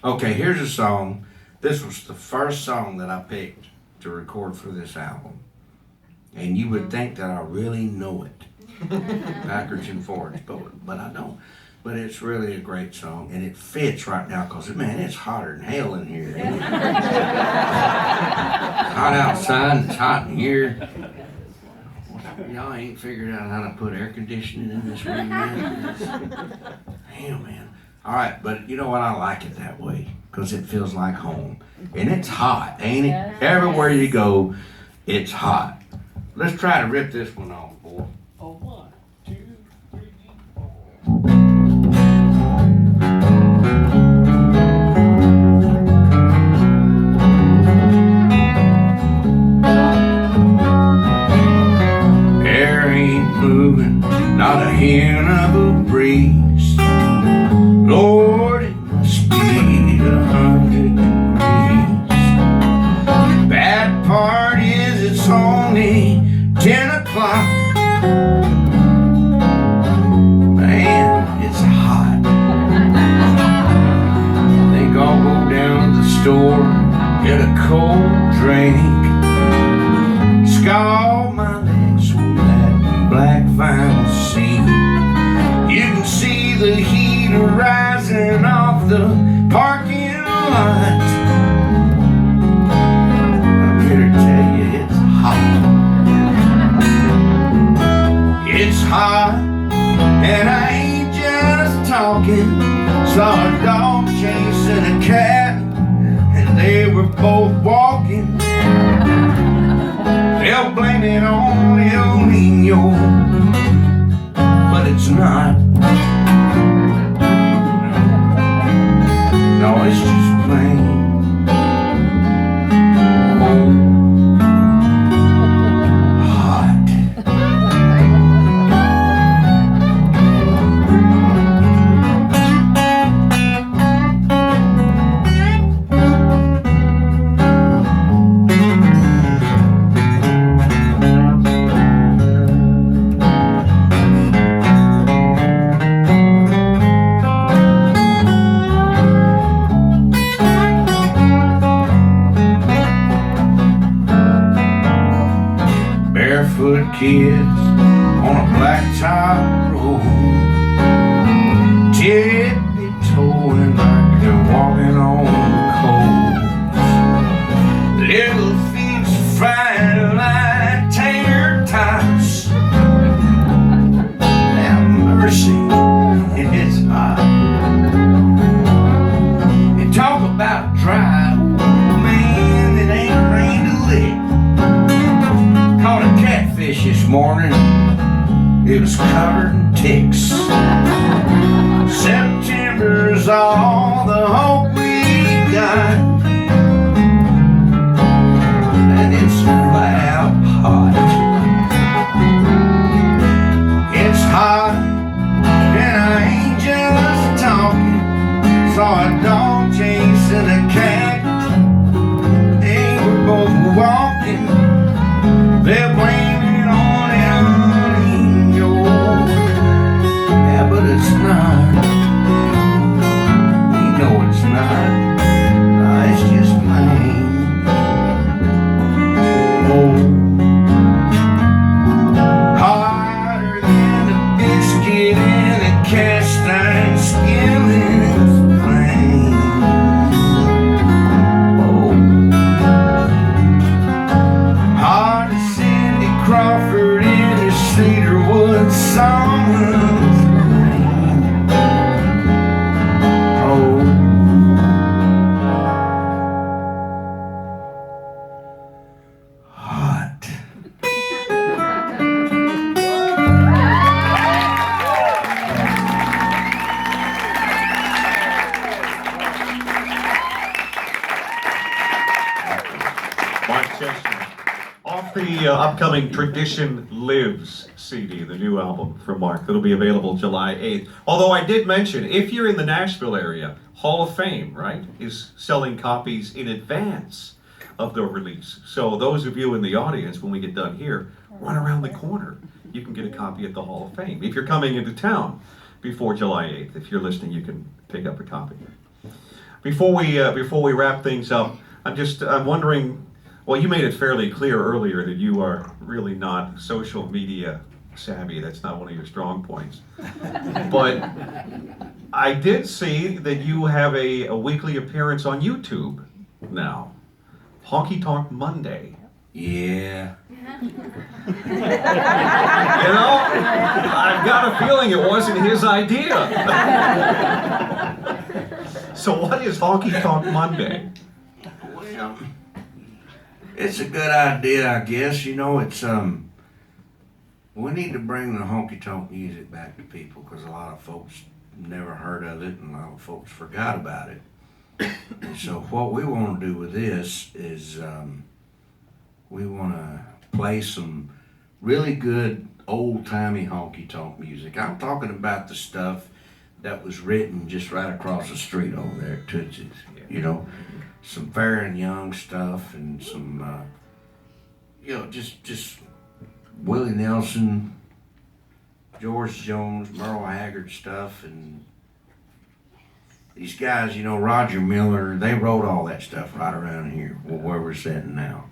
Okay, here's a song. This was the first song that I picked to record for this album. And you would think that I really know it, backwards and forwards, but I don't. But it's really a great song, and it fits right now because, man, it's hotter than hell in here. Ain't it? Hot outside, it's hot in here. Y'all ain't figured out how to put air conditioning in this room yet. Damn, man. All right, but you know what? I like it that way because it feels like home. And it's hot, ain't it? Everywhere you go, it's hot. Let's try to rip this one off, boy. Oh, 1, 2, 3, 4. Air ain't moving, not a hint of a breeze. Lord, it must be 100 degrees. Bad part is it's only 10 o'clock. Man, it's hot. Think I'll go down to the store, get a cold drink, scald my legs with that black vinyl seat. You can see the heat rising off the parking lot. I'm here to tell you it's hot. It's hot, and I ain't just talking. Saw a dog chasing a cat, and they were both walking. They'll blame it on El Nino, but it's not. No, it's just plain hot. Barefoot kids on a blacktop road, tippy-toeing like they're walking on coals. Little feet flying like tater tots. Have mercy, it's hot. They talk about dry, man, it ain't rained a lick. Caught a catfish this morning, it was covered in ticks. September's all the hope we got, and it's flat out hot. It's hot, and I ain't just talking. Saw a dog chasing a cat, they were both walking. They're blaming on El Nino, yeah, but it's not. We know it's not. No, it's just plain. Oh, hotter than a biscuit in a cast iron skillet's flame. Oh, hard as Cindy Crawford in his cedarwood summer's rain. Oh, hot. Mark Chesnutt. Off the upcoming Tradition Lives CD, the new album from Mark, that'll be available July 8th. Although I did mention, if you're in the Nashville area, Hall of Fame, right, is selling copies in advance of the release. So those of you in the audience, when we get done here, run around the corner. You can get a copy at the Hall of Fame. If you're coming into town before July 8th, if you're listening, you can pick up a copy. Before we wrap things up, I'm wondering. Well, you made it fairly clear earlier that you are really not social media savvy. That's not one of your strong points. But I did see that you have a weekly appearance on YouTube now. Honky Tonk Monday. Yeah. You know, I've got a feeling it wasn't his idea. So what is Honky Tonk Monday? Well, it's a good idea, I guess. You know, it's we need to bring the honky tonk music back to people because a lot of folks never heard of it and a lot of folks forgot about it. And so what we want to do with this is we want to play some really good old-timey honky-tonk music. I'm talking about the stuff that was written just right across the street over there at Tootsie's. You know, some Fair and Young stuff and some, you know, just Willie Nelson, George Jones, Merle Haggard stuff, and these guys, you know, Roger Miller, they wrote all that stuff right around here where we're sitting now.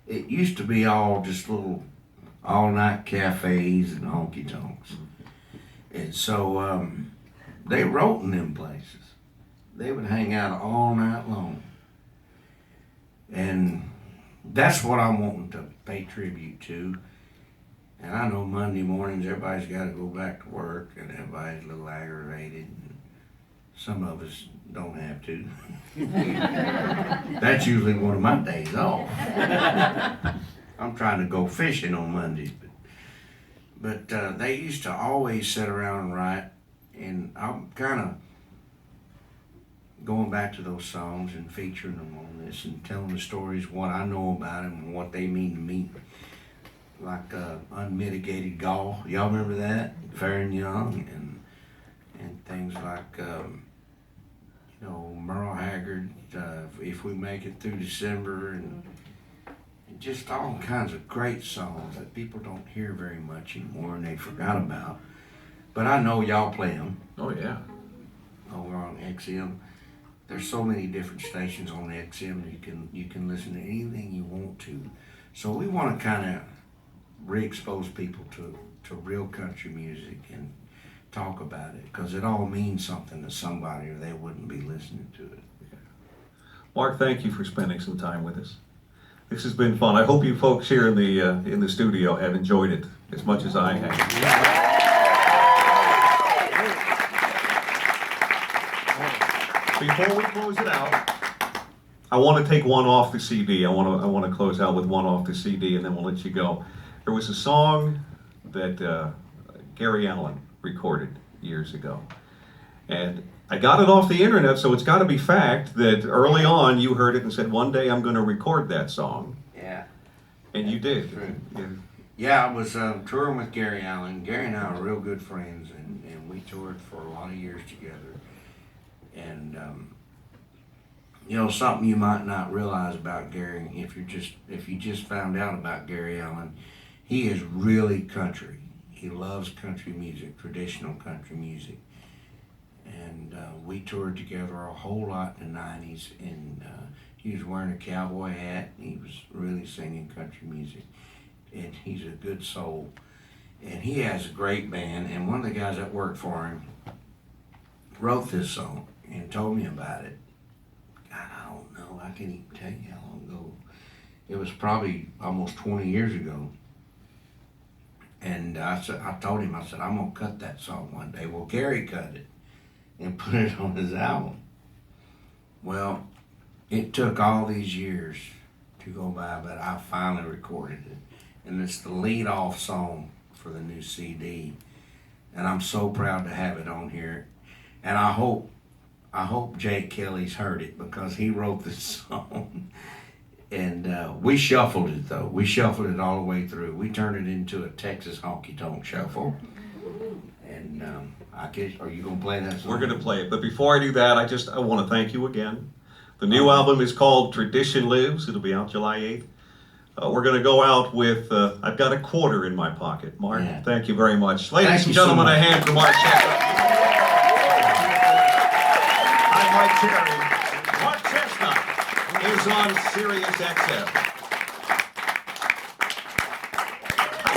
It used to be all just little all-night cafes and honky-tonks. And so they wrote in them places. They would hang out all night long. And that's what I'm wanting to pay tribute to. And I know Monday mornings everybody's got to go back to work and everybody's a little aggravated. And some of us don't have to. That's usually one of my days off. I'm trying to go fishing on Mondays. But they used to always sit around and write. And I'm kind of going back to those songs and featuring them on this and telling the stories, what I know about them and what they mean to me. Like Unmitigated Golf. Y'all remember that? Fair and Young and things like, you know, Merle Haggard, If We Make It Through December, and just all kinds of great songs that people don't hear very much anymore and they forgot about. But I know y'all play them. Oh yeah. Over on XM. There's so many different stations on the XM you can listen to anything you want to. So we want to kind of re-expose people to real country music and talk about it because it all means something to somebody or they wouldn't be listening to it. Mark, thank you for spending some time with us. This has been fun. I hope you folks here in the studio have enjoyed it as much as I have. Before we close it out, I want to take one off the CD. I want to close out with one off the CD, and then we'll let you go. There was a song that Gary Allan recorded years ago, and I got it off the internet, so it's got to be fact that early on you heard it and said, one day I'm going to record that song. Yeah. And you did. True. Yeah, I was touring with Gary Allan. Gary and I are real good friends, and we toured for a lot of years together. And you know, something you might not realize about Gary, if you just found out about Gary Allan, he is really country. He loves country music, traditional country music. And we toured together a whole lot in the 90s, and he was wearing a cowboy hat, and he was really singing country music. And he's a good soul. And he has a great band, and one of the guys that worked for him wrote this song and told me about it. God, I don't know, I can't even tell you how long ago. It was probably almost 20 years ago. And I told him, I said, I'm gonna cut that song one day. Well, Gary cut it and put it on his album. Well, it took all these years to go by, but I finally recorded it. And it's the lead-off song for the new CD. And I'm so proud to have it on here. And I hope Jake Kelly's heard it because he wrote this song. And we shuffled it though. We shuffled it all the way through. We turned it into a Texas honky-tonk shuffle. And I guess, are you gonna play that song? We're gonna play it, but before I do that, I want to thank you again. The new album is called Tradition Lives. It'll be out July 8th. We're gonna go out with, I've got a quarter in my pocket. Mark, Yeah. Thank you very much. Ladies Thank and you so gentlemen, much. a hand for Mark Chesnutt. I'm Mike Terry. is on Sirius XM.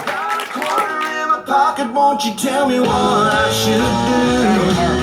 Got a quarter in my pocket, won't you tell me what I should do?